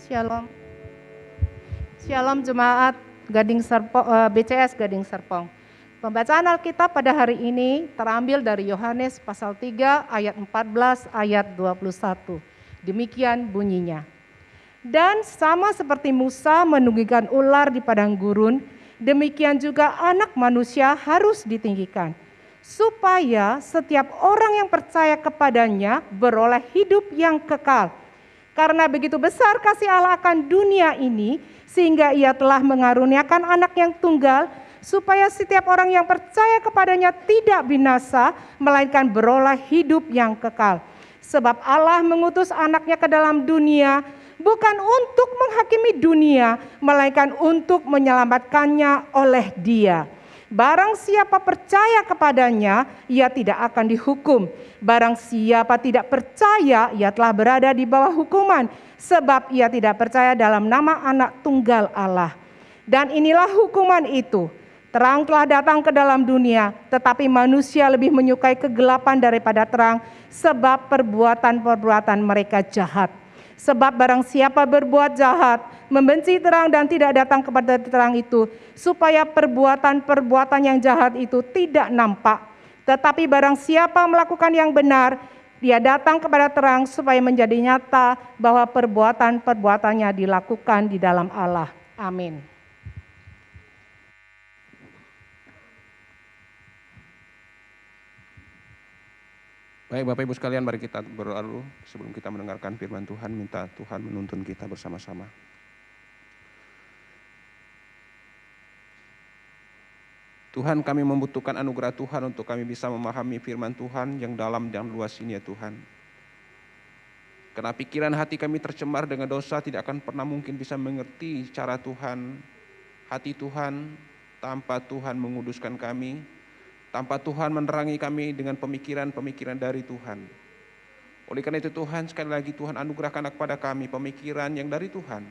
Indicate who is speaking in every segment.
Speaker 1: Shalom. Shalom jemaat BCS Gading Serpong. Pembacaan Alkitab pada hari ini terambil dari Yohanes pasal 3 ayat 14 ayat 21. Demikian bunyinya. Dan sama seperti Musa menunggikan ular di padang gurun, demikian juga Anak Manusia harus ditinggikan, supaya setiap orang yang percaya kepadanya beroleh hidup yang kekal. Karena begitu besar kasih Allah akan dunia ini, sehingga Ia telah mengaruniakan Anak yang tunggal, supaya setiap orang yang percaya kepadanya tidak binasa, melainkan beroleh hidup yang kekal. Sebab Allah mengutus Anaknya ke dalam dunia, bukan untuk menghakimi dunia, melainkan untuk menyelamatkannya oleh Dia. Barang siapa percaya kepadanya, ia tidak akan dihukum. Barang siapa tidak percaya, ia telah berada di bawah hukuman, sebab ia tidak percaya dalam nama Anak Tunggal Allah. Dan inilah hukuman itu. Terang telah datang ke dalam dunia, tetapi manusia lebih menyukai kegelapan daripada terang, sebab perbuatan-perbuatan mereka jahat. Sebab barang siapa berbuat jahat, membenci terang dan tidak datang kepada terang itu, supaya perbuatan-perbuatan yang jahat itu tidak nampak. Tetapi barang siapa melakukan yang benar, dia datang kepada terang supaya menjadi nyata bahwa perbuatan-perbuatannya dilakukan di dalam Allah. Amin.
Speaker 2: Baik Bapak Ibu sekalian, mari kita berdoa sebelum kita mendengarkan firman Tuhan. Minta Tuhan menuntun kita bersama-sama. Tuhan, kami membutuhkan anugerah Tuhan untuk kami bisa memahami firman Tuhan yang dalam dan luas ini ya Tuhan. Karena pikiran hati kami tercemar dengan dosa, tidak akan pernah mungkin bisa mengerti cara Tuhan, hati Tuhan, tanpa Tuhan menguduskan kami, tanpa Tuhan menerangi kami dengan pemikiran-pemikiran dari Tuhan. Oleh karena itu Tuhan, sekali lagi Tuhan anugerahkan kepada kami pemikiran yang dari Tuhan,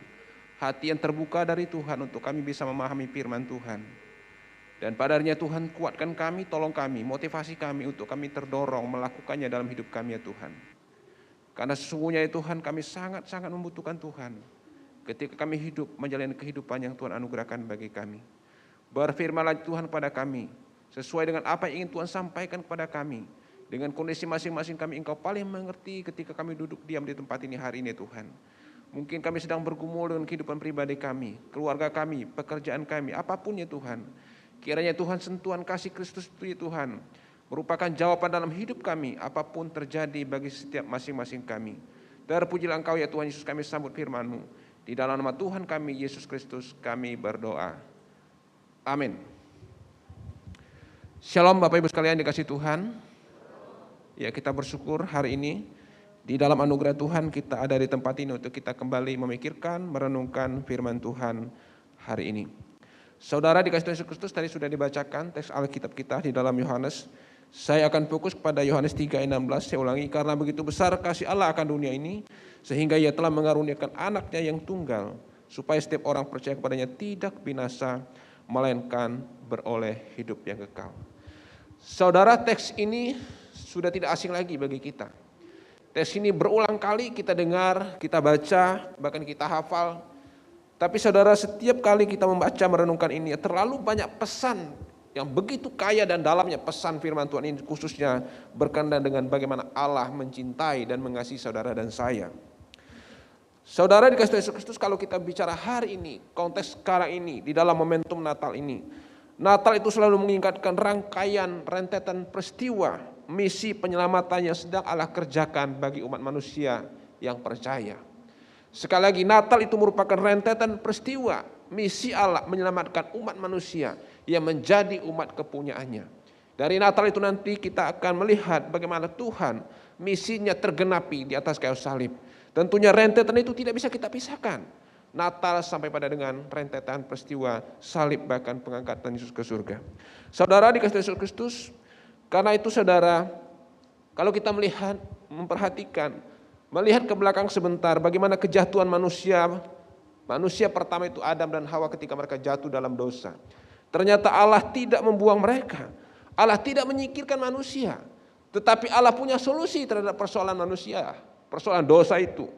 Speaker 2: hati yang terbuka dari Tuhan untuk kami bisa memahami firman Tuhan. Dan padanya Tuhan kuatkan kami, tolong kami, motivasi kami untuk kami terdorong melakukannya dalam hidup kami ya Tuhan. Karena sesungguhnya ya Tuhan, kami sangat-sangat membutuhkan Tuhan ketika kami hidup menjalani kehidupan yang Tuhan anugerahkan bagi kami. Berfirmanlah Tuhan kepada kami sesuai dengan apa yang ingin Tuhan sampaikan kepada kami. Dengan kondisi masing-masing kami, Engkau paling mengerti ketika kami duduk diam di tempat ini hari ini Tuhan. Mungkin kami sedang bergumul dengan kehidupan pribadi kami, keluarga kami, pekerjaan kami, apapun ya Tuhan. Kiranya Tuhan sentuhan kasih Kristus itu ya Tuhan, merupakan jawaban dalam hidup kami, apapun terjadi bagi setiap masing-masing kami. Terpujilah Engkau ya Tuhan Yesus, kami sambut firman-Mu. Di dalam nama Tuhan kami, Yesus Kristus, kami berdoa. Amin. Shalom Bapak Ibu sekalian dikasih Tuhan. Ya, kita bersyukur hari ini di dalam anugerah Tuhan kita ada di tempat ini untuk kita kembali memikirkan, merenungkan firman Tuhan hari ini. Saudara dikasih Tuhan Yesus Kristus, tadi sudah dibacakan teks Alkitab kita di dalam Yohanes. Saya akan fokus kepada Yohanes 3:16, saya ulangi, karena begitu besar kasih Allah akan dunia ini, sehingga Ia telah mengaruniakan Anaknya yang tunggal, supaya setiap orang percaya kepadanya tidak binasa, melainkan beroleh hidup yang kekal. Saudara, teks ini sudah tidak asing lagi bagi kita. Teks ini berulang kali kita dengar, kita baca, bahkan kita hafal. Tapi saudara, setiap kali kita membaca, merenungkan ini, terlalu banyak pesan yang begitu kaya dan dalamnya pesan firman Tuhan ini, khususnya berkenaan dengan bagaimana Allah mencintai dan mengasihi saudara dan saya. Saudara dikasih Yesus Kristus, kalau kita bicara hari ini, konteks sekarang ini, di dalam momentum Natal ini, Natal itu selalu mengingatkan rangkaian rentetan peristiwa, misi penyelamatan yang sedang Allah kerjakan bagi umat manusia yang percaya. Sekali lagi, Natal itu merupakan rentetan peristiwa, misi Allah menyelamatkan umat manusia yang menjadi umat kepunyaannya. Dari Natal itu nanti kita akan melihat bagaimana Tuhan misinya tergenapi di atas kayu salib. Tentunya rentetan itu tidak bisa kita pisahkan. Natal sampai pada dengan rentetan peristiwa salib, bahkan pengangkatan Yesus ke surga. Saudara dikasih Yesus Kristus, karena itu saudara, kalau kita melihat, memperhatikan, melihat ke belakang sebentar bagaimana kejatuhan manusia pertama itu Adam dan Hawa ketika mereka jatuh dalam dosa. Ternyata Allah tidak membuang mereka. Allah tidak menyingkirkan manusia. Tetapi Allah punya solusi terhadap persoalan manusia, persoalan dosa itu.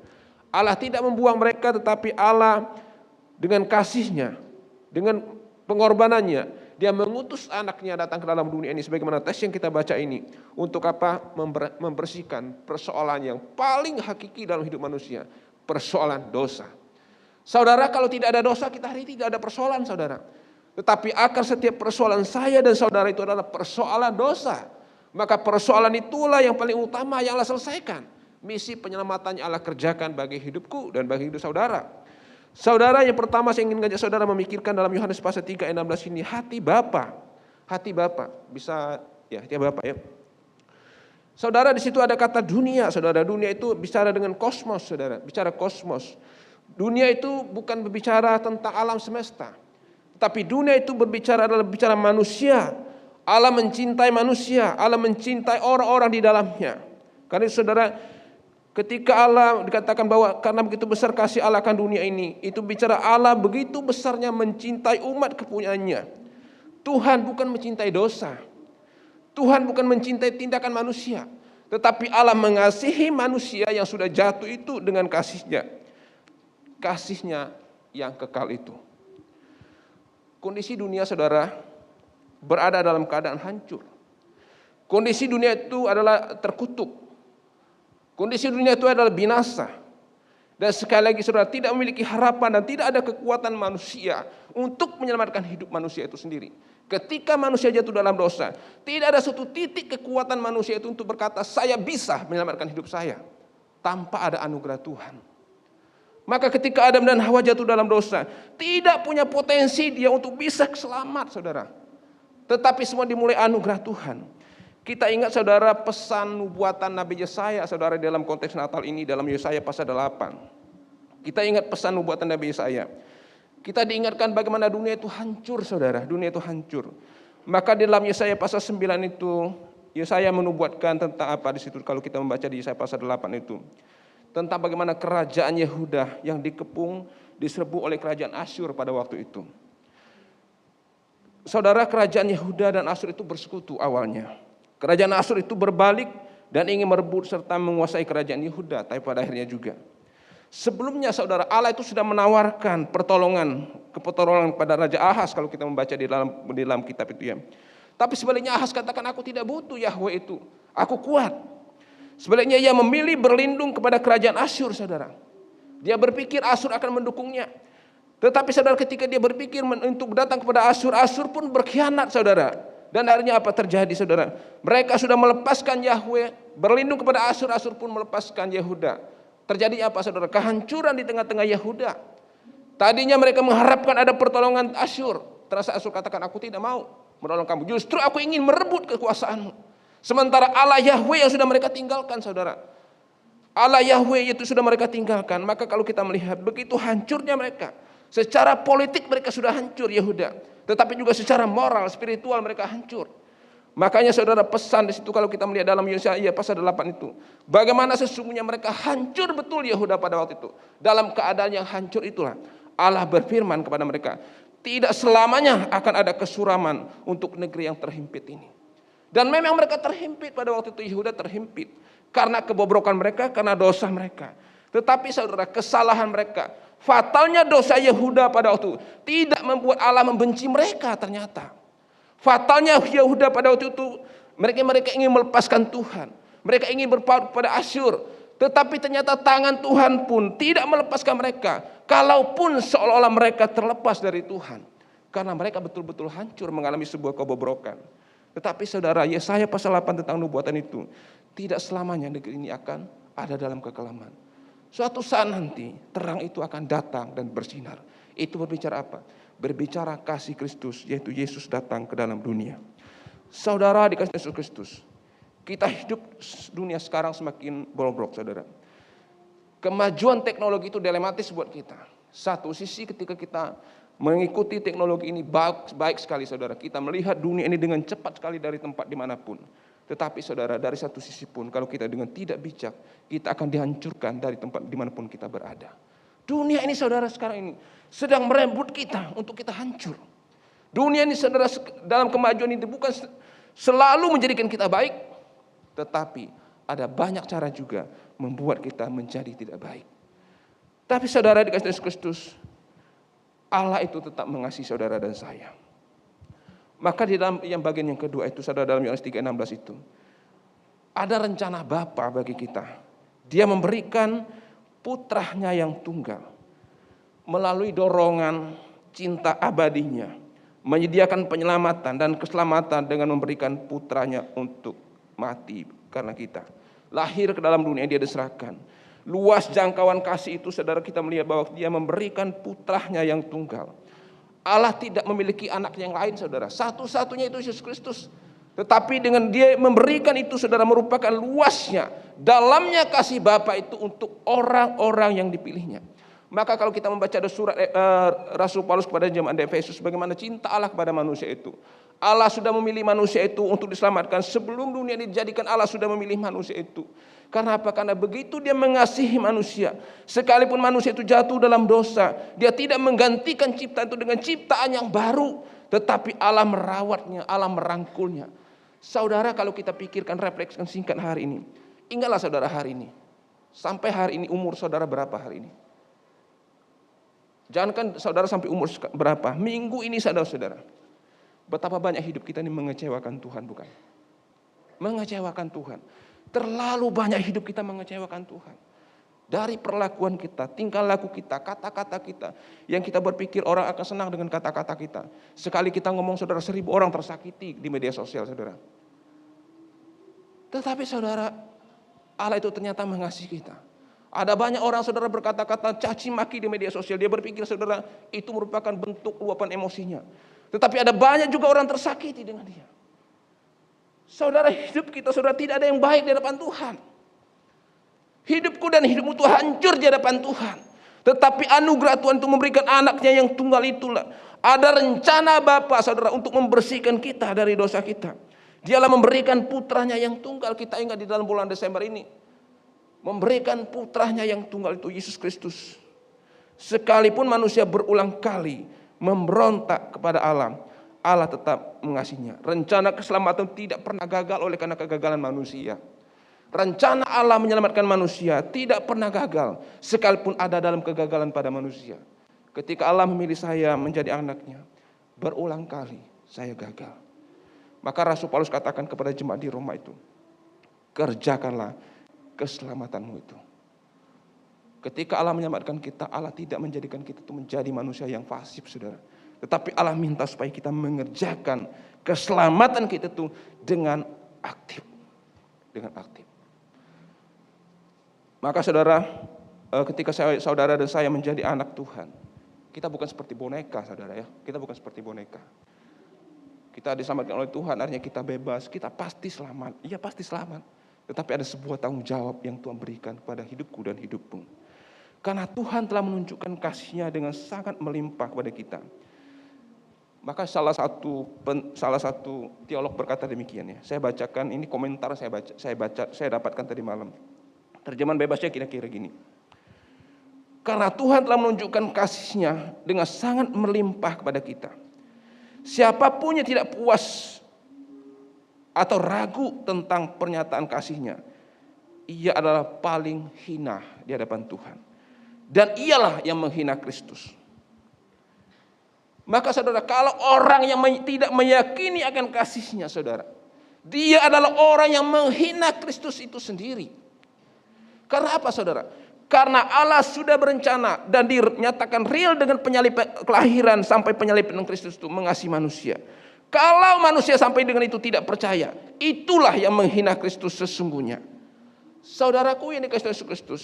Speaker 2: Allah tidak membuang mereka, tetapi Allah dengan kasih-Nya, dengan pengorbanannya, Dia mengutus anaknya datang ke dalam dunia ini sebagaimana teks yang kita baca ini. Untuk apa? Membersihkan persoalan yang paling hakiki dalam hidup manusia, persoalan dosa. Saudara, kalau tidak ada dosa, kita hari ini tidak ada persoalan, saudara. Tetapi akar setiap persoalan saya dan saudara itu adalah persoalan dosa. Maka persoalan itulah yang paling utama yang Allah selesaikan. Misi penyelamatan yang Allah kerjakan bagi hidupku dan bagi hidup saudara. Saudara, yang pertama saya ingin mengajak saudara memikirkan dalam Yohanes pasal 3 ayat 16 ini, hati Bapa. Hati Bapa. Bisa ya, hati Bapa ya. Saudara, di situ ada kata dunia, saudara. Dunia itu bicara dengan kosmos, saudara. Bicara kosmos. Dunia itu bukan berbicara tentang alam semesta. Tapi dunia itu adalah bicara manusia. Allah mencintai manusia. Allah mencintai orang-orang di dalamnya. Karena saudara, ketika Allah dikatakan bahwa karena begitu besar kasih Allah akan dunia ini, itu bicara Allah begitu besarnya mencintai umat kepunyaannya. Tuhan bukan mencintai dosa. Tuhan bukan mencintai tindakan manusia. Tetapi Allah mengasihi manusia yang sudah jatuh itu dengan kasih-Nya. Kasih-Nya yang kekal itu. Kondisi dunia, saudara, berada dalam keadaan hancur. Kondisi dunia itu adalah terkutuk. Kondisi dunia itu adalah binasa. Dan sekali lagi saudara, tidak memiliki harapan dan tidak ada kekuatan manusia untuk menyelamatkan hidup manusia itu sendiri. Ketika manusia jatuh dalam dosa, tidak ada satu titik kekuatan manusia itu untuk berkata, saya bisa menyelamatkan hidup saya. Tanpa ada anugerah Tuhan. Maka ketika Adam dan Hawa jatuh dalam dosa, tidak punya potensi dia untuk bisa selamat, saudara. Tetapi semua dimulai anugerah Tuhan. Kita ingat saudara pesan nubuatan Nabi Yesaya, saudara, dalam konteks Natal ini dalam Yesaya pasal 8. Kita ingat pesan nubuatan Nabi Yesaya. Kita diingatkan bagaimana dunia itu hancur, saudara. Dunia itu hancur. Maka di dalam Yesaya pasal 9 itu, Yesaya menubuatkan tentang apa di situ kalau kita membaca di Yesaya pasal 8 itu. Tentang bagaimana kerajaan Yehuda yang dikepung, diserbu oleh kerajaan Asyur pada waktu itu. Saudara, kerajaan Yehuda dan Asyur itu bersekutu awalnya. Kerajaan Asyur itu berbalik dan ingin merebut serta menguasai kerajaan Yehuda, tapi pada akhirnya juga. Sebelumnya saudara, Allah itu sudah menawarkan pertolongan pada Raja Ahaz kalau kita membaca di dalam kitab itu ya. Tapi sebaliknya Ahaz katakan, aku tidak butuh Yahweh itu, aku kuat. Sebaliknya ia memilih berlindung kepada kerajaan Asyur, saudara. Dia berpikir Asyur akan mendukungnya. Tetapi saudara, ketika dia berpikir untuk datang kepada Asyur, Asyur pun berkhianat, saudara. Dan akhirnya apa terjadi, saudara? Mereka sudah melepaskan Yahweh, berlindung kepada Asyur, Asyur pun melepaskan Yehuda. Terjadi apa, saudara? Kehancuran di tengah-tengah Yehuda. Tadinya mereka mengharapkan ada pertolongan Asyur. Terasa Asyur katakan, aku tidak mau menolong kamu. Justru aku ingin merebut kekuasaanmu. Sementara Allah Yahweh yang sudah mereka tinggalkan, saudara. Allah Yahweh itu sudah mereka tinggalkan. Maka kalau kita melihat begitu hancurnya mereka. Secara politik mereka sudah hancur Yehuda. Tetapi juga secara moral, spiritual mereka hancur. Makanya saudara, pesan di situ kalau kita melihat dalam Yesaya pasal 8 itu. Bagaimana sesungguhnya mereka hancur betul Yehuda pada waktu itu. Dalam keadaan yang hancur itulah Allah berfirman kepada mereka. Tidak selamanya akan ada kesuraman untuk negeri yang terhimpit ini. Dan memang mereka terhimpit pada waktu itu, Yehuda terhimpit. Karena kebobrokan mereka, karena dosa mereka. Tetapi saudara, kesalahan mereka, fatalnya dosa Yehuda pada waktu itu tidak membuat Allah membenci mereka ternyata. Fatalnya Yehuda pada waktu itu, mereka ingin melepaskan Tuhan. Mereka ingin berpaut pada Asyur. Tetapi ternyata tangan Tuhan pun tidak melepaskan mereka. Kalaupun seolah-olah mereka terlepas dari Tuhan. Karena mereka betul-betul hancur mengalami sebuah kebobrokan. Tetapi saudara, Yesaya pasal 8 tentang nubuatan itu. Tidak selamanya negeri ini akan ada dalam kekelaman. Suatu saat nanti terang itu akan datang dan bersinar. Itu berbicara apa? Berbicara kasih Kristus, yaitu Yesus datang ke dalam dunia. Saudara, dikasih Yesus Kristus, kita hidup dunia sekarang semakin bobrok, saudara. Kemajuan teknologi itu dilematis buat kita. Satu sisi ketika kita mengikuti teknologi ini baik sekali, saudara. Kita melihat dunia ini dengan cepat sekali dari tempat dimanapun. Tetapi saudara, dari satu sisi pun kalau kita dengan tidak bijak, kita akan dihancurkan dari tempat dimanapun kita berada. Dunia ini saudara sekarang ini sedang merembut kita untuk kita hancur. Dunia ini saudara dalam kemajuan ini bukan selalu menjadikan kita baik, tetapi ada banyak cara juga membuat kita menjadi tidak baik. Tapi saudara dikasih Yesus Kristus, Allah itu tetap mengasihi saudara dan saya. Maka di dalam yang bagian yang kedua itu, saudara, dalam Yohanes 3:16 itu, ada rencana Bapa bagi kita. Dia memberikan putranya yang tunggal melalui dorongan cinta abadinya, menyediakan penyelamatan dan keselamatan dengan memberikan putranya untuk mati karena kita. Lahir ke dalam dunia, dia diserahkan. Luas jangkauan kasih itu, saudara, kita melihat bahwa dia memberikan putranya yang tunggal. Allah tidak memiliki anak yang lain, saudara. Satu-satunya itu Yesus Kristus. Tetapi dengan dia memberikan itu, saudara, merupakan luasnya, dalamnya kasih Bapa itu untuk orang-orang yang dipilihnya. Maka kalau kita membaca surat Rasul Paulus kepada jemaat Efesus, bagaimana cinta Allah kepada manusia itu. Allah sudah memilih manusia itu untuk diselamatkan. Sebelum dunia dijadikan, Allah sudah memilih manusia itu. Karena apa? Karena begitu dia mengasihi manusia. Sekalipun manusia itu jatuh dalam dosa, dia tidak menggantikan ciptaan itu dengan ciptaan yang baru. Tetapi Allah merawatnya, Allah merangkulnya. Saudara, kalau kita pikirkan, refleksikan singkat hari ini. Ingatlah saudara hari ini. Sampai hari ini umur saudara berapa hari ini? Jangankan saudara sampai umur berapa, minggu ini saudara-saudara. Betapa banyak hidup kita ini mengecewakan Tuhan, bukan? Mengecewakan Tuhan. Terlalu banyak hidup kita mengecewakan Tuhan. Dari perlakuan kita, tingkah laku kita, kata-kata kita. Yang kita berpikir orang akan senang dengan kata-kata kita. Sekali kita ngomong, saudara, 1000 orang tersakiti di media sosial, saudara. Tetapi saudara, Allah itu ternyata mengasihi kita. Ada banyak orang, saudara, berkata-kata caci maki di media sosial. Dia berpikir, saudara, itu merupakan bentuk luapan emosinya. Tetapi ada banyak juga orang tersakiti dengan dia. Saudara, hidup kita, saudara, tidak ada yang baik di hadapan Tuhan. Hidupku dan hidupmu itu hancur di hadapan Tuhan. Tetapi anugerah Tuhan itu memberikan anaknya yang tunggal itulah. Ada rencana Bapa, saudara, untuk membersihkan kita dari dosa kita. Dialah memberikan putranya yang tunggal. Kita ingat di dalam bulan Desember ini. Memberikan putranya yang tunggal itu, Yesus Kristus. Sekalipun manusia berulang kali memberontak kepada Allah, Allah tetap mengasihinya. Rencana keselamatan tidak pernah gagal oleh karena kegagalan manusia. Rencana Allah menyelamatkan manusia tidak pernah gagal, sekalipun ada dalam kegagalan pada manusia. Ketika Allah memilih saya menjadi anaknya, berulang kali saya gagal. Maka Rasul Paulus katakan kepada jemaat di Roma itu, kerjakanlah keselamatanmu itu. Ketika Allah menyelamatkan kita, Allah tidak menjadikan kita itu menjadi manusia yang fasik, saudara. Tetapi Allah minta supaya kita mengerjakan keselamatan kita itu dengan aktif. Dengan aktif. Maka saudara, ketika saudara dan saya menjadi anak Tuhan, kita bukan seperti boneka, saudara, ya. Kita bukan seperti boneka. Kita diselamatkan oleh Tuhan, artinya kita bebas, kita pasti selamat. Iya, pasti selamat. Tetapi ada sebuah tanggung jawab yang Tuhan berikan kepada hidupku dan hidupmu. Karena Tuhan telah menunjukkan kasih-Nya dengan sangat melimpah kepada kita. Maka salah satu teolog berkata demikian, ya. Saya bacakan ini komentar saya dapatkan tadi malam. Terjemahan bebasnya kira-kira gini. Karena Tuhan telah menunjukkan kasih-Nya dengan sangat melimpah kepada kita. Siapapun yang tidak puas atau ragu tentang pernyataan kasih-Nya, ia adalah paling hina di hadapan Tuhan. Dan ialah yang menghina Kristus. Maka saudara, kalau orang yang tidak meyakini akan kasih-Nya, saudara, dia adalah orang yang menghina Kristus itu sendiri. Karena apa, saudara? Karena Allah sudah berencana dan dinyatakan real dengan penyaliban kelahiran sampai penyaliban Kristus itu mengasihi manusia. Kalau manusia sampai dengan itu tidak percaya, itulah yang menghina Kristus sesungguhnya. Saudaraku yang dikasihi Yesus Kristus,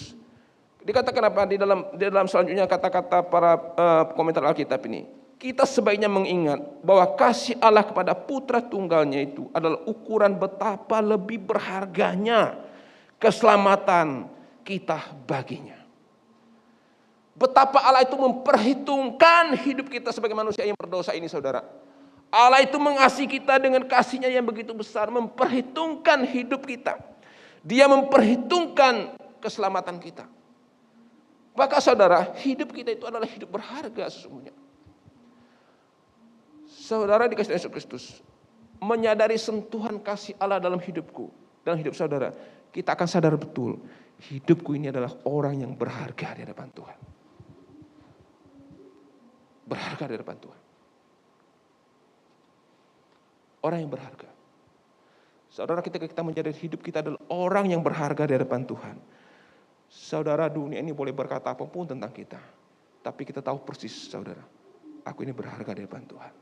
Speaker 2: dikatakan apa di dalam selanjutnya kata-kata para komentar Alkitab ini? Kita sebaiknya mengingat bahwa kasih Allah kepada putra tunggalnya itu adalah ukuran betapa lebih berharganya keselamatan kita baginya. Betapa Allah itu memperhitungkan hidup kita sebagai manusia yang berdosa ini, saudara. Allah itu mengasihi kita dengan kasih-Nya yang begitu besar, memperhitungkan hidup kita. Dia memperhitungkan keselamatan kita. Maka saudara, hidup kita itu adalah hidup berharga sesungguhnya. Saudara dikasihi Yesus Kristus, menyadari sentuhan kasih Allah dalam hidupku, dalam hidup saudara, kita akan sadar betul, hidupku ini adalah orang yang berharga di hadapan Tuhan. Berharga di hadapan Tuhan. Orang yang berharga. Saudara, ketika kita menjadi hidup kita adalah orang yang berharga di hadapan Tuhan. Saudara, dunia ini boleh berkata apapun tentang kita. Tapi kita tahu persis, saudara, aku ini berharga di hadapan Tuhan.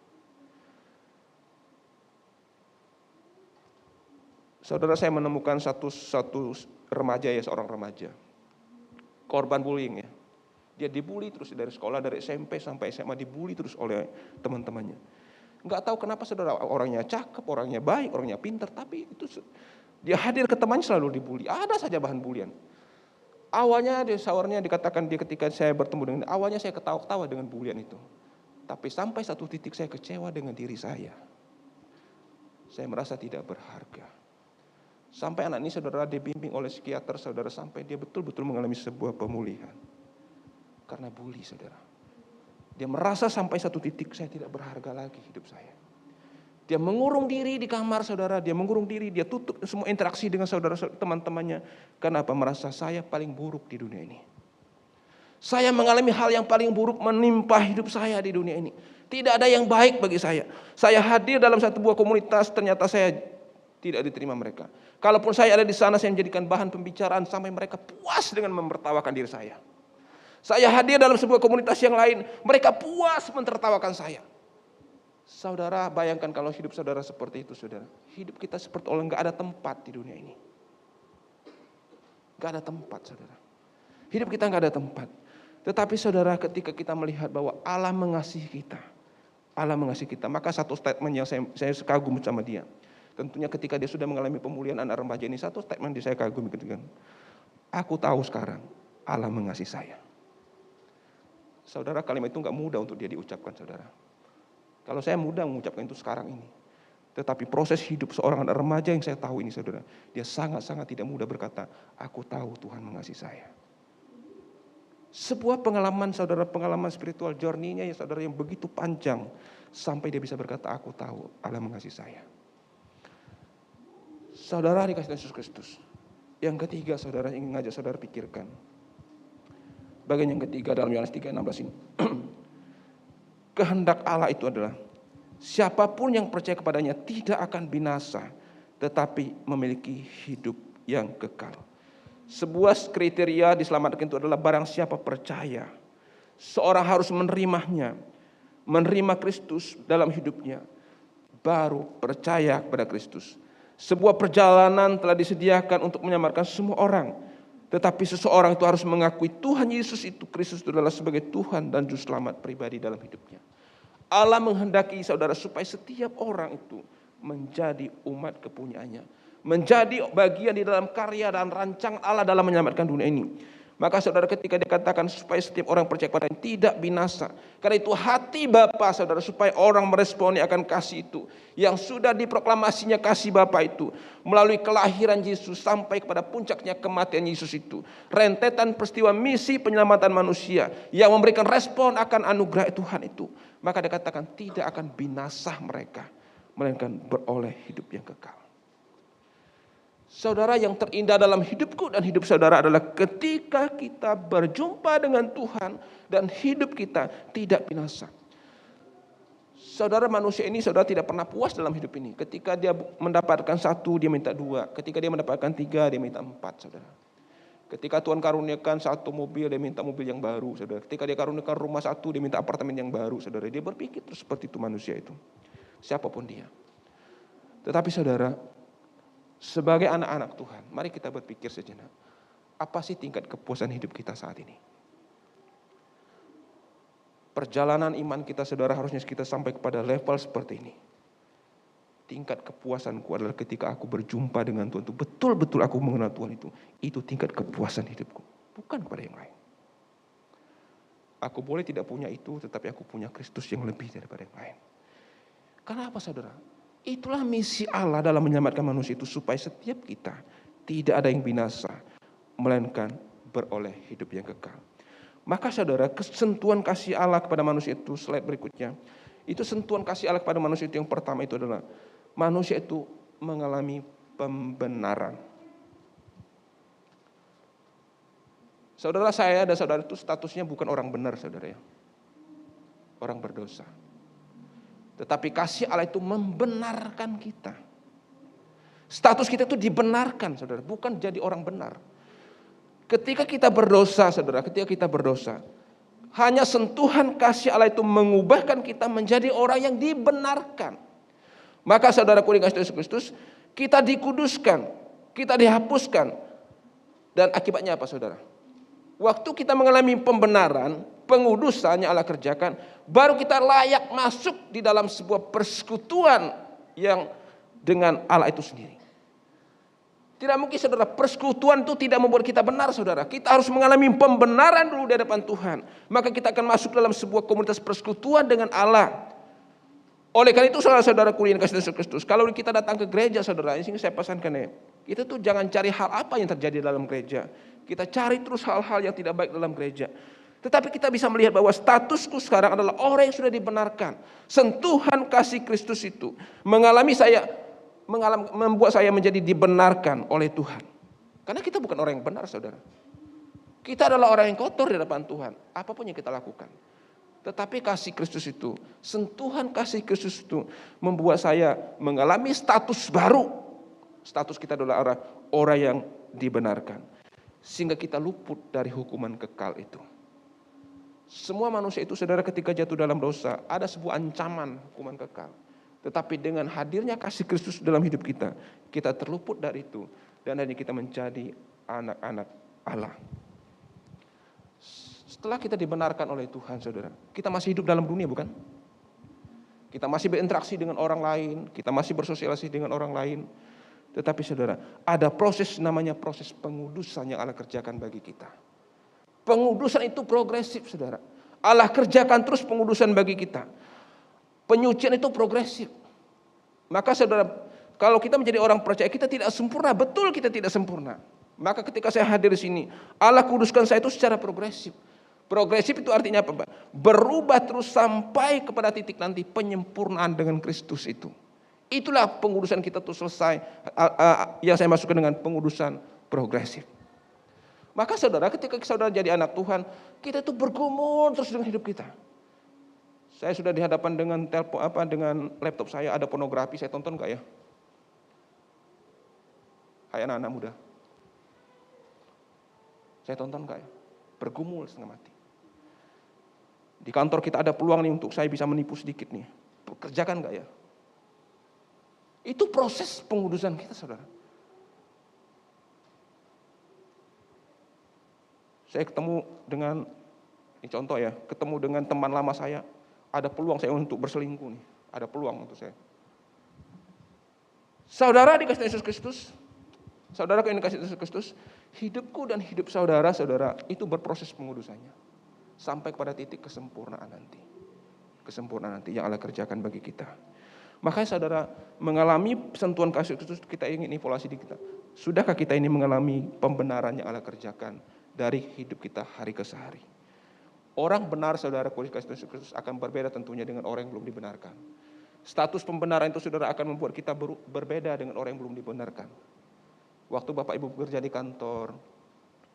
Speaker 2: Saudara, saya menemukan satu remaja, seorang remaja. Korban bullying ya. Dia dibully terus dari sekolah, dari SMP sampai SMA dibully terus oleh teman-temannya. Enggak tahu kenapa, saudara, orangnya cakep, orangnya baik, orangnya pintar, tapi itu dia hadir ke temannya selalu dibully. Ada saja bahan bulian. Awalnya saurnya dikatakan dia ketika saya bertemu dengan awalnya saya ketawa-ketawa dengan bulian itu. Tapi sampai satu titik saya kecewa dengan diri saya. Saya merasa tidak berharga. Sampai anak ini, saudara, dibimbing oleh psikiater, saudara, sampai dia betul-betul mengalami sebuah pemulihan. Karena bully, saudara. Dia merasa sampai satu titik saya tidak berharga lagi hidup saya. Dia mengurung diri di kamar, saudara. Dia mengurung diri, dia tutup semua interaksi dengan saudara teman-temannya. Kenapa? Merasa saya paling buruk di dunia ini. Saya mengalami hal yang paling buruk menimpa hidup saya di dunia ini. Tidak ada yang baik bagi saya. Saya hadir dalam satu buah komunitas, ternyata saya tidak diterima mereka. Kalaupun saya ada di sana, saya menjadikan bahan pembicaraan sampai mereka puas dengan mempertawakan diri saya. Saya hadir dalam sebuah komunitas yang lain, mereka puas mentertawakan saya. Saudara, bayangkan kalau hidup saudara seperti itu, saudara. Hidup kita seperti orang nggak ada tempat di dunia ini. Nggak ada tempat, saudara. Hidup kita nggak ada tempat. Tetapi saudara, ketika kita melihat bahwa Allah mengasihi kita, maka satu statement yang saya kagum sama dia. Tentunya ketika dia sudah mengalami pemulihan anak remaja ini, satu statement yang saya kagumi ketika, aku tahu sekarang Allah mengasihi saya. Saudara, kalimat itu nggak mudah untuk dia diucapkan, saudara. Kalau saya mudah mengucapkan itu sekarang ini. Tetapi proses hidup seorang anak remaja yang saya tahu ini, saudara, dia sangat-sangat tidak mudah berkata, aku tahu Tuhan mengasihi saya. Sebuah pengalaman, saudara, pengalaman spiritual journey-nya ya, saudara, yang begitu panjang. Sampai dia bisa berkata, aku tahu Allah mengasihi saya. Saudara dikasih Yesus Kristus. Yang ketiga, saudara, ingin ngajak saudara pikirkan. Bagian yang ketiga dalam Yohanes 3:16 ini. Kehendak Allah itu adalah siapapun yang percaya kepadanya tidak akan binasa, tetapi memiliki hidup yang kekal. Sebuah kriteria diselamatkan itu adalah barang siapa percaya. Seorang harus menerimanya, menerima Kristus dalam hidupnya, baru percaya kepada Kristus. Sebuah perjalanan telah disediakan untuk menyelamatkan semua orang. Tetapi seseorang itu harus mengakui Tuhan Yesus itu, Kristus itu adalah sebagai Tuhan dan Juru Selamat pribadi dalam hidupnya. Allah menghendaki, saudara, supaya setiap orang itu menjadi umat kepunyaannya. Menjadi bagian di dalam karya dan rancangan Allah dalam menyelamatkan dunia ini. Maka saudara, ketika dikatakan supaya setiap orang percaya kepadanya tidak binasa. Karena itu hati Bapa, saudara, supaya orang meresponi akan kasih itu. Yang sudah diproklamasinya kasih Bapa itu. Melalui kelahiran Yesus sampai kepada puncaknya kematian Yesus itu. Rentetan peristiwa misi penyelamatan manusia. Yang memberikan respon akan anugerah Tuhan itu. Maka dikatakan tidak akan binasa mereka. Melainkan beroleh hidup yang kekal. Saudara, yang terindah dalam hidupku dan hidup saudara adalah ketika kita berjumpa dengan Tuhan dan hidup kita tidak binasa. Saudara, manusia ini, saudara, tidak pernah puas dalam hidup ini. Ketika dia mendapatkan 1, dia minta 2. Ketika dia mendapatkan 3, dia minta 4, saudara. Ketika Tuhan karuniakan 1 mobil, dia minta mobil yang baru, saudara. Ketika dia karuniakan rumah 1, dia minta apartemen yang baru, saudara. Dia berpikir terus seperti itu manusia itu. Siapapun dia. Tetapi saudara, sebagai anak-anak Tuhan, mari kita berpikir sejenak. Apa sih tingkat kepuasan hidup kita saat ini? Perjalanan iman kita, saudara, harusnya kita sampai kepada level seperti ini. Tingkat kepuasanku adalah ketika aku berjumpa dengan Tuhan itu, betul-betul aku mengenal Tuhan itu. Itu tingkat kepuasan hidupku, bukan kepada yang lain. Aku boleh tidak punya itu, tetapi aku punya Kristus yang lebih daripada yang lain. Kenapa, saudara? Itulah misi Allah dalam menyelamatkan manusia itu, supaya setiap kita tidak ada yang binasa, melainkan beroleh hidup yang kekal. Maka saudara, kesentuhan kasih Allah kepada manusia itu, slide berikutnya, itu sentuhan kasih Allah kepada manusia itu yang pertama itu adalah manusia itu mengalami pembenaran. Saudara, saya dan saudara itu statusnya bukan orang benar, saudara ya. Orang berdosa. Tetapi kasih Allah itu membenarkan kita. Status kita itu dibenarkan, saudara, bukan jadi orang benar. Ketika kita berdosa, saudara, ketika kita berdosa, hanya sentuhan kasih Allah itu mengubahkan kita menjadi orang yang dibenarkan. Maka saudaraku di Yesus Kristus, kita dikuduskan, kita dihapuskan. Dan akibatnya apa, saudara? Waktu kita mengalami pembenaran, pengudusan yang Allah kerjakan, baru kita layak masuk di dalam sebuah persekutuan yang dengan Allah itu sendiri. Tidak mungkin, saudara, persekutuan itu tidak membuat kita benar, saudara. Kita harus mengalami pembenaran dulu di hadapan Tuhan. Maka kita akan masuk dalam sebuah komunitas persekutuan dengan Allah. Oleh karena itu, saudara-saudaraku yang dikasihi Yesus Kristus, kalau kita datang ke gereja, saudara, ini saya pesankan ya, kita tuh jangan cari hal apa yang terjadi dalam gereja. Kita cari terus hal-hal yang tidak baik dalam gereja. Tetapi kita bisa melihat bahwa statusku sekarang adalah orang yang sudah dibenarkan. Sentuhan kasih Kristus itu membuat saya menjadi dibenarkan oleh Tuhan. Karena kita bukan orang yang benar, saudara. Kita adalah orang yang kotor di hadapan Tuhan. Apapun yang kita lakukan. Tetapi kasih Kristus itu, sentuhan kasih Kristus itu membuat saya mengalami status baru. Status kita adalah orang yang dibenarkan. Sehingga kita luput dari hukuman kekal itu. Semua manusia itu, saudara, ketika jatuh dalam dosa, ada sebuah ancaman hukuman kekal. Tetapi dengan hadirnya kasih Kristus dalam hidup kita, kita terluput dari itu. Dan hari kita menjadi anak-anak Allah. Setelah kita dibenarkan oleh Tuhan, saudara, kita masih hidup dalam dunia, bukan? Kita masih berinteraksi dengan orang lain, kita masih bersosialisasi dengan orang lain. Tetapi, saudara, ada proses namanya proses pengudusan yang Allah kerjakan bagi kita. Pengudusan itu progresif, saudara. Allah kerjakan terus pengudusan bagi kita. Penyucian itu progresif. Maka, saudara, kalau kita menjadi orang percaya, kita tidak sempurna. Betul, kita tidak sempurna. Maka ketika saya hadir di sini, Allah kuduskan saya itu secara progresif. Progresif itu artinya apa, Pak? Berubah terus sampai kepada titik nanti penyempurnaan dengan Kristus itu. Itulah pengudusan kita tuh selesai, yang saya masukkan dengan pengudusan progresif. Maka, saudara, ketika saudara jadi anak Tuhan, kita itu bergumul terus dengan hidup kita. Saya sudah di hadapan dengan dengan laptop saya ada pornografi, saya tonton enggak ya? Hai anak-anak muda. Saya tonton enggak ya? Bergumul setengah mati. Di kantor kita ada peluang nih untuk saya bisa menipu sedikit nih. Kerjakan enggak ya? Itu proses pengudusan kita, saudara. Saya ketemu dengan, ini contoh ya, ketemu dengan teman lama saya, ada peluang saya untuk berselingkuh nih, ada peluang untuk saya. Saudara dikasih Yesus Kristus, saudara yang dikasih Yesus Kristus, hidupku dan hidup saudara-saudara itu berproses pengudusannya sampai kepada titik kesempurnaan nanti. Kesempurnaan nanti yang Allah kerjakan bagi kita. Makanya, saudara, mengalami sentuhan kasih Kristus, kita ingin evaluasi di kita. Sudahkah kita ini mengalami pembenaran yang Allah kerjakan dari hidup kita hari ke hari? Orang benar, saudara, kasih Kristus akan berbeda tentunya dengan orang yang belum dibenarkan. Status pembenaran itu, saudara, akan membuat kita berbeda dengan orang yang belum dibenarkan. Waktu Bapak Ibu bekerja di kantor,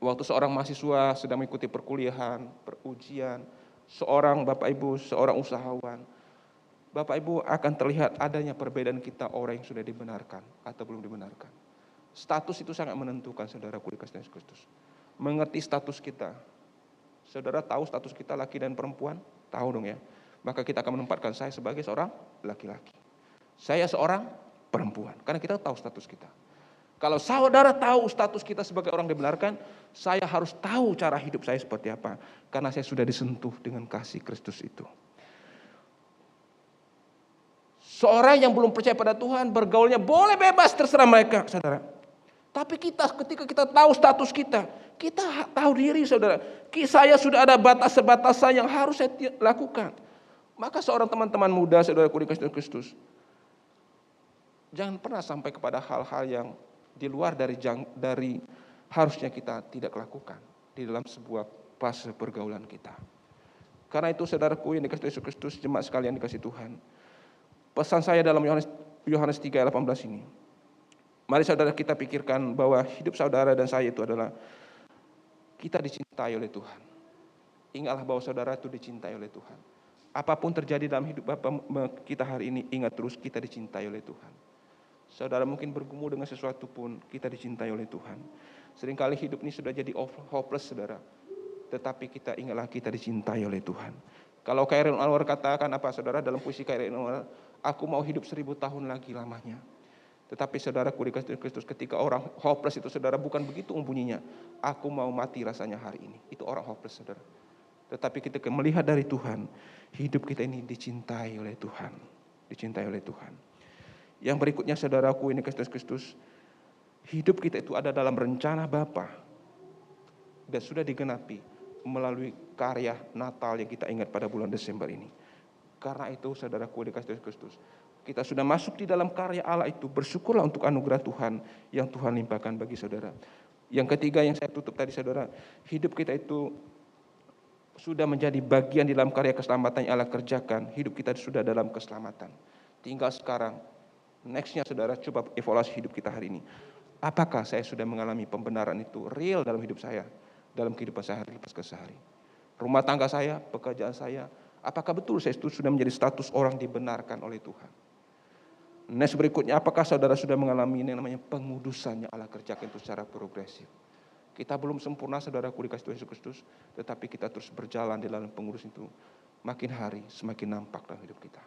Speaker 2: waktu seorang mahasiswa sedang mengikuti perkuliahan, perujian, seorang Bapak Ibu, seorang usahawan, Bapak Ibu akan terlihat adanya perbedaan kita orang yang sudah dibenarkan atau belum dibenarkan. Status itu sangat menentukan, saudara, kasih Yesus Kristus. Mengerti status kita. Saudara tahu status kita laki dan perempuan? Tahu dong ya. Maka kita akan menempatkan saya sebagai seorang laki-laki. Saya seorang perempuan. Karena kita tahu status kita. Kalau saudara tahu status kita sebagai orang dibenarkan, saya harus tahu cara hidup saya seperti apa. Karena saya sudah disentuh dengan kasih Kristus itu. Seorang yang belum percaya pada Tuhan, bergaulnya boleh bebas, terserah mereka, saudara. Tapi kita, ketika kita tahu status kita tahu diri, saudara. Saya sudah ada batas-batasan yang harus saya lakukan. Maka seorang teman-teman muda, saudara dikasih Kristus, jangan pernah sampai kepada hal-hal yang di luar dari harusnya kita tidak lakukan di dalam sebuah fase pergaulan kita. Karena itu, saudaraku yang dikasih Yesus Kristus, jemaat sekalian dikasih Tuhan, pesan saya dalam Yohanes 3 ayat 18 ini. Mari, saudara, kita pikirkan bahwa hidup saudara dan saya itu adalah kita dicintai oleh Tuhan. Ingatlah bahwa saudara itu dicintai oleh Tuhan. Apapun terjadi dalam hidup kita hari ini, ingat terus kita dicintai oleh Tuhan. Saudara mungkin bergumul dengan sesuatu pun, kita dicintai oleh Tuhan. Seringkali hidup ini sudah jadi hopeless, saudara. Tetapi kita ingatlah kita dicintai oleh Tuhan. Kalau Khairul Anwar katakan apa, saudara, dalam puisi Khairul Anwar, aku mau hidup 1000 tahun lagi lamanya. Tetapi saudaraku di Kristus, ketika orang hopeless itu, saudara, bukan begitu bunyinya. Aku mau mati rasanya hari ini. Itu orang hopeless, saudara. Tetapi kita melihat dari Tuhan, hidup kita ini dicintai oleh Tuhan. Dicintai oleh Tuhan. Yang berikutnya, saudaraku ini Kristus, hidup kita itu ada dalam rencana Bapa dan sudah digenapi melalui karya Natal yang kita ingat pada bulan Desember ini. Karena itu, saudaraku dikasih Kristus, kita sudah masuk di dalam karya Allah itu. Bersyukurlah untuk anugerah Tuhan yang Tuhan limpahkan bagi saudara. Yang ketiga yang saya tutup tadi, saudara, hidup kita itu sudah menjadi bagian di dalam karya keselamatan yang Allah kerjakan. Hidup kita sudah dalam keselamatan. Tinggal sekarang, nextnya, saudara, coba evaluasi hidup kita hari ini. Apakah saya sudah mengalami pembenaran itu real dalam hidup saya, dalam kehidupan sehari pasca sehari? Rumah tangga saya, pekerjaan saya, apakah betul saya itu sudah menjadi status orang dibenarkan oleh Tuhan? Next berikutnya, apakah saudara sudah mengalami yang namanya pengudusan yang Allah kerjakan itu secara progresif? Kita belum sempurna, saudaraku dikasih Tuhan Yesus Kristus, tetapi kita terus berjalan di dalam pengurus itu. Makin hari semakin nampak dalam hidup kita.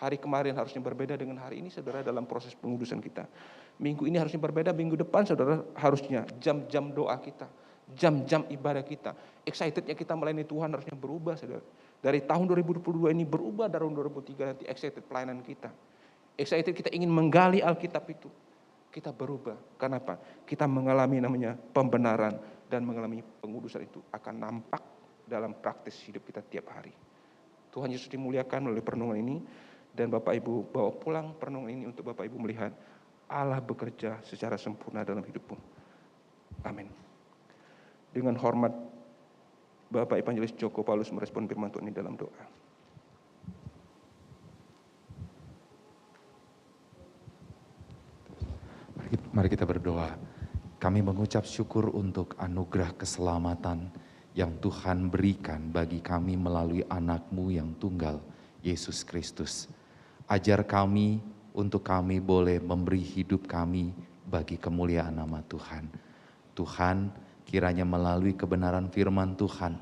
Speaker 2: Hari kemarin harusnya berbeda dengan hari ini, saudara, dalam proses pengudusan kita. Minggu ini harusnya berbeda, minggu depan, saudara, harusnya jam-jam doa kita, jam-jam ibadah kita, excitednya kita melayani Tuhan harusnya berubah, saudara. Dari tahun 2022 ini berubah, dari tahun 2003 nanti excited pelayanan kita. Excited kita ingin menggali Alkitab itu. Kita berubah. Kenapa? Kita mengalami namanya pembenaran dan mengalami pengudusan itu akan nampak dalam praktis hidup kita tiap hari. Tuhan Yesus dimuliakan melalui perenungan ini, dan Bapak Ibu bawa pulang perenungan ini untuk Bapak Ibu melihat Allah bekerja secara sempurna dalam hidupmu. Amin. Dengan hormat, Bapak Evangelis Joko Paulus merespon firman Tuhan ini dalam doa.
Speaker 3: Mari kita berdoa. Kami mengucap syukur untuk anugerah keselamatan yang Tuhan berikan bagi kami melalui anak-Mu yang tunggal, Yesus Kristus. Ajar kami untuk kami boleh memberi hidup kami bagi kemuliaan nama Tuhan. Tuhan, kiranya melalui kebenaran firman Tuhan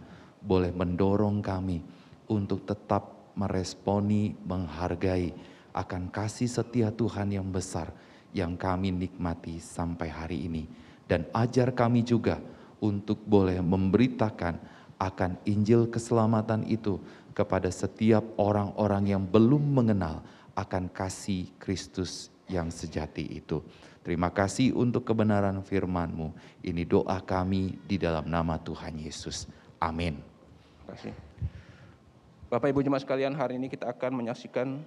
Speaker 3: boleh mendorong kami untuk tetap meresponi, menghargai akan kasih setia Tuhan yang besar yang kami nikmati sampai hari ini. Dan ajar kami juga untuk boleh memberitakan akan Injil keselamatan itu kepada setiap orang-orang yang belum mengenal akan kasih Kristus yang sejati itu. Terima kasih untuk kebenaran firman-Mu. Ini doa kami di dalam nama Tuhan Yesus. Amin.
Speaker 2: Terima kasih. Bapak Ibu jemaat sekalian, hari ini kita akan menyaksikan